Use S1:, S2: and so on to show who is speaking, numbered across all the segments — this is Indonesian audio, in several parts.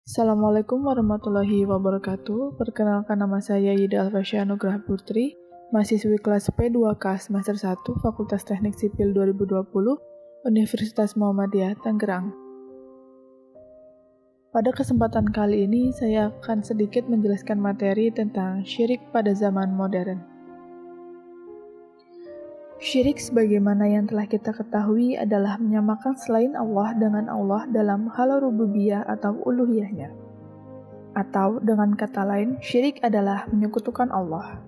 S1: Assalamualaikum warahmatullahi wabarakatuh. Perkenalkan, nama saya Yida Alfasya Nugraha Putri, mahasiswi kelas P2K semester 1 Fakultas Teknik Sipil 2020, Universitas Muhammadiyah, Tangerang. Pada kesempatan kali ini, saya akan sedikit menjelaskan materi tentang syirik pada zaman modern. Syirik sebagaimana yang telah kita ketahui adalah menyamakan selain Allah dengan Allah dalam hal rububiyah atau uluhiyahnya. Atau dengan kata lain, syirik adalah menyekutukan Allah.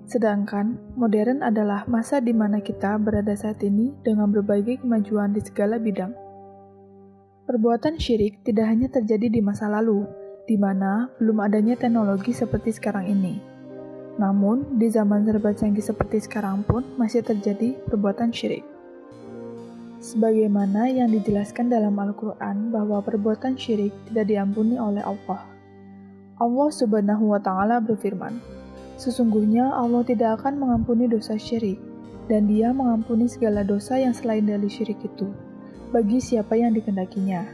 S1: Sedangkan modern adalah masa di mana kita berada saat ini dengan berbagai kemajuan di segala bidang. Perbuatan syirik tidak hanya terjadi di masa lalu, di mana belum adanya teknologi seperti sekarang ini. Namun, di zaman serba canggih seperti sekarang pun masih terjadi perbuatan syirik. Sebagaimana yang dijelaskan dalam Al-Quran bahwa perbuatan syirik tidak diampuni oleh Allah. Allah Subhanahu wa Ta'ala berfirman, "Sesungguhnya Allah tidak akan mengampuni dosa syirik, dan Dia mengampuni segala dosa yang selain dari syirik itu, bagi siapa yang dikehendakinya.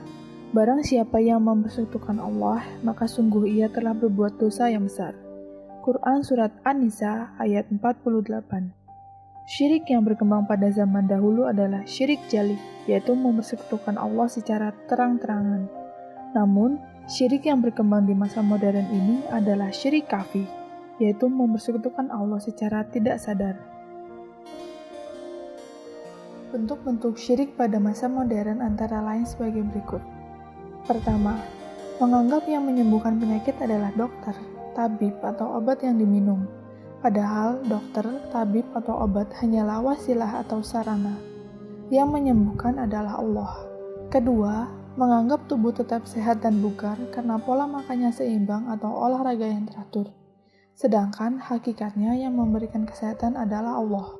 S1: Barang siapa yang mempersekutukan Allah, maka sungguh ia telah berbuat dosa yang besar." Quran Surat An-Nisa ayat 48. Syirik yang berkembang pada zaman dahulu adalah syirik jali, yaitu mempersekutukan Allah secara terang-terangan. Namun, syirik yang berkembang di masa modern ini adalah syirik khafi, yaitu mempersekutukan Allah secara tidak sadar. Bentuk-bentuk syirik pada masa modern antara lain sebagai berikut. Pertama, menganggap yang menyembuhkan penyakit adalah dokter, tabib, atau obat yang diminum. Padahal dokter, tabib, atau obat hanyalah wasilah atau sarana. Yang menyembuhkan adalah Allah. Kedua, menganggap tubuh tetap sehat dan bugar karena pola makannya seimbang atau olahraga yang teratur. Sedangkan hakikatnya yang memberikan kesehatan adalah Allah.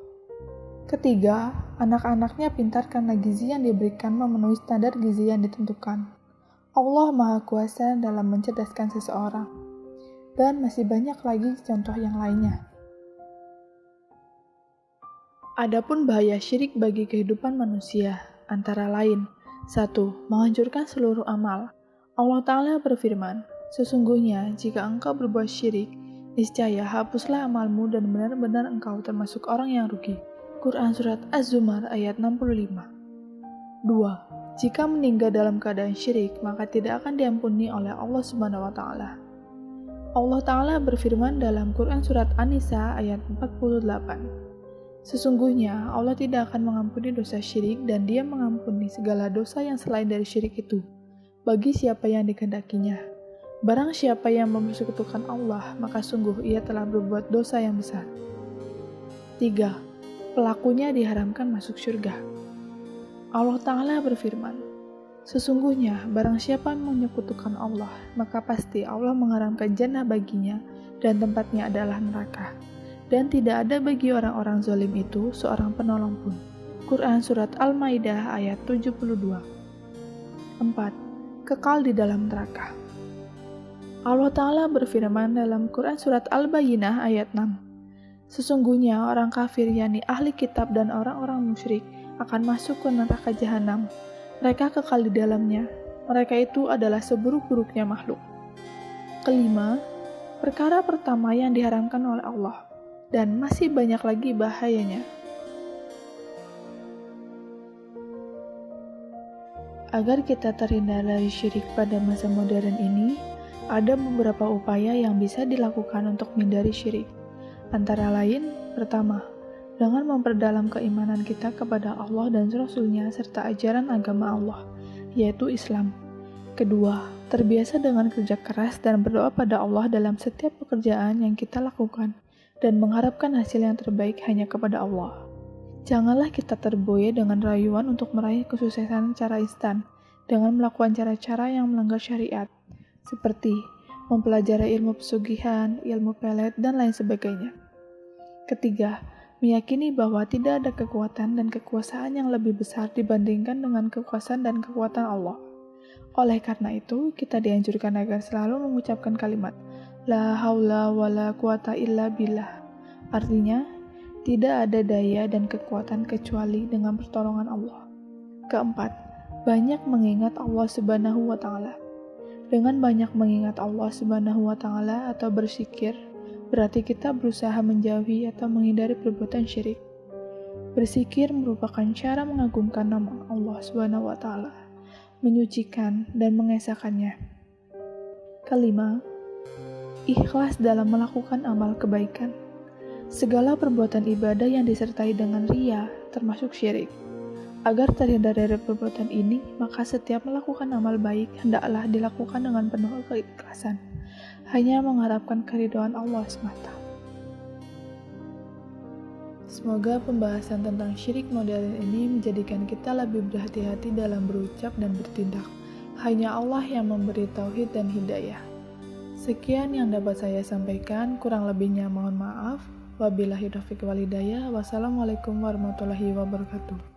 S1: Ketiga, anak-anaknya pintar karena gizi yang diberikan memenuhi standar gizi yang ditentukan. Allah Maha Kuasa dalam mencerdaskan seseorang. Dan masih banyak lagi contoh yang lainnya. Adapun bahaya syirik bagi kehidupan manusia, antara lain, 1. Menghancurkan seluruh amal. Allah Ta'ala berfirman, "Sesungguhnya jika engkau berbuat syirik, niscaya hapuslah amalmu dan benar-benar engkau termasuk orang yang rugi." Quran Surat Az-Zumar ayat 65. 2. Jika meninggal dalam keadaan syirik, maka tidak akan diampuni oleh Allah Subhanahu wa Ta'ala. Allah Ta'ala berfirman dalam Quran Surat An-Nisa ayat 48. Sesungguhnya Allah tidak akan mengampuni dosa syirik dan Dia mengampuni segala dosa yang selain dari syirik itu, bagi siapa yang dikehendakinya. Barang siapa yang mempersekutukan Allah, maka sungguh ia telah berbuat dosa yang besar. 3. Pelakunya diharamkan masuk surga. Allah Ta'ala berfirman, "Sesungguhnya, barang siapa menyekutukan Allah, maka pasti Allah mengharamkan jannah baginya, dan tempatnya adalah neraka. Dan tidak ada bagi orang-orang zalim itu seorang penolong pun." Quran Surat Al-Maidah ayat 72. 4. Kekal di dalam neraka. Allah Ta'ala berfirman dalam Quran Surat Al-Bayyinah ayat 6. "Sesungguhnya orang kafir, yakni ahli kitab dan orang-orang musyrik, akan masuk ke neraka jahanam. Mereka kekal di dalamnya. Mereka itu adalah seburuk-buruknya makhluk." Kelima, perkara pertama yang diharamkan oleh Allah, dan masih banyak lagi bahayanya. Agar kita terhindar dari syirik pada masa modern ini, ada beberapa upaya yang bisa dilakukan untuk menghindari syirik. Antara lain, pertama, dengan memperdalam keimanan kita kepada Allah dan Rasul-Nya serta ajaran agama Allah, yaitu Islam. Kedua, terbiasa dengan kerja keras dan berdoa pada Allah dalam setiap pekerjaan yang kita lakukan dan mengharapkan hasil yang terbaik hanya kepada Allah. Janganlah kita terboya dengan rayuan untuk meraih kesuksesan secara instan dengan melakukan cara-cara yang melanggar syariat, seperti mempelajari ilmu pesugihan, ilmu pelet, dan lain sebagainya. Ketiga, meyakini bahwa tidak ada kekuatan dan kekuasaan yang lebih besar dibandingkan dengan kekuasaan dan kekuatan Allah. Oleh karena itu, kita dianjurkan agar selalu mengucapkan kalimat La haula wa la quwata illa billah. Artinya, tidak ada daya dan kekuatan kecuali dengan pertolongan Allah. Keempat, banyak mengingat Allah Subhanahu wa Ta'ala. Dengan banyak mengingat Allah Subhanahu wa Ta'ala atau berzikir, berarti kita berusaha menjauhi atau menghindari perbuatan syirik. Berzikir merupakan cara mengagungkan nama Allah Subhanahu wa Ta'ala, menyucikan dan mengesahkannya. Kelima, ikhlas dalam melakukan amal kebaikan. Segala perbuatan ibadah yang disertai dengan riya termasuk syirik. Agar terhindar dari perbuatan ini, maka setiap melakukan amal baik hendaklah dilakukan dengan penuh keikhlasan, hanya mengharapkan keridhaan Allah semata. Semoga pembahasan tentang syirik modern ini menjadikan kita lebih berhati-hati dalam berucap dan bertindak. Hanya Allah yang memberi tauhid dan hidayah. Sekian yang dapat saya sampaikan, kurang lebihnya mohon maaf. Wabillahi taufiq wal hidayah. Wassalamualaikum warahmatullahi wabarakatuh.